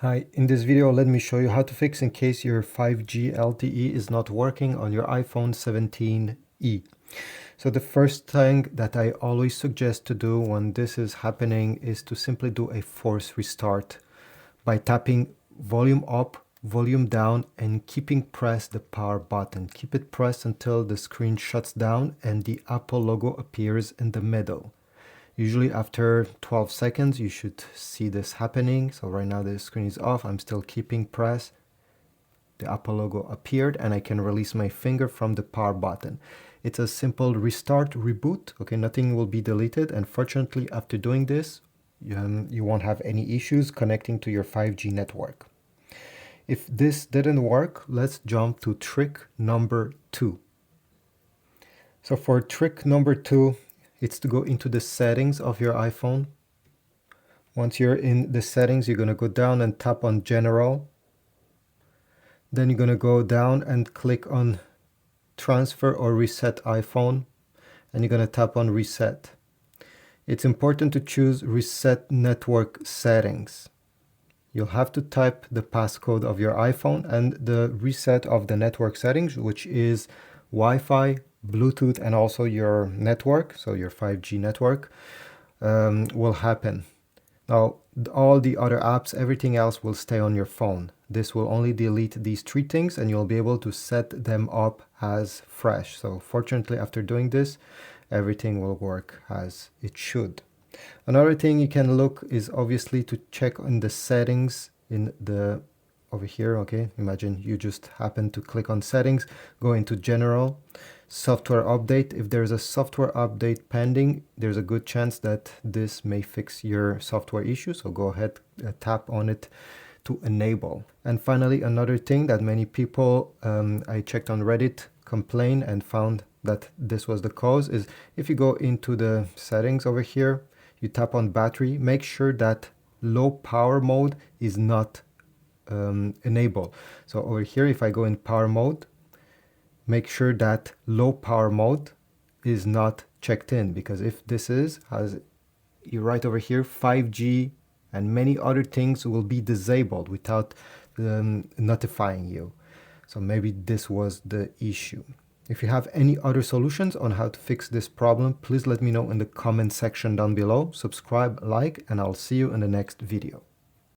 Hi, in this video let me show you how to fix in case your 5G LTE is not working on your iPhone 17e. So the first thing that I always suggest to do when this is happening is to simply do a force restart by tapping volume up, volume down, and keeping pressed the power button. Keep it pressed until the screen shuts down and the Apple logo appears in the middle. Usually after 12 seconds, you should see this happening. So right now the screen is off. I'm still keeping press. The Apple logo appeared and I can release my finger from the power button. It's a simple restart, reboot. Okay, nothing will be deleted. And fortunately, after doing this, you won't have any issues connecting to your 5G network. If this didn't work, let's jump to trick number 2. So for trick number 2, it's to go into the settings of your iPhone. Once you're in the settings, you're going to go down and tap on General. Then you're going to go down and click on Transfer or Reset iPhone. And you're going to tap on Reset. It's important to choose Reset Network Settings. You'll have to type the passcode of your iPhone and the reset of the network settings, which is Wi-Fi, Bluetooth, and also your network, so your 5G network, will happen. Now, all the other apps, everything else will stay on your phone. This will only delete these 3 things and you'll be able to set them up as fresh. So fortunately, after doing this, everything will work as it should. Another thing you can look is obviously to check in the settings in the over here. Okay, imagine you just happen to click on settings, go into general, software update. If there's a software update pending, there's a good chance that this may fix your software issue. So go ahead, tap on it to enable. And finally, another thing that many people I checked on Reddit complain and found that this was the cause is if you go into the settings over here, you tap on battery, make sure that low power mode is not enabled. So over here, if I go in power mode, make sure that low power mode is not checked in, because if this is, as you write over here, 5G and many other things will be disabled without notifying you. So maybe this was the issue. If you have any other solutions on how to fix this problem, please let me know in the comment section down below. Subscribe, like, and I'll see you in the next video.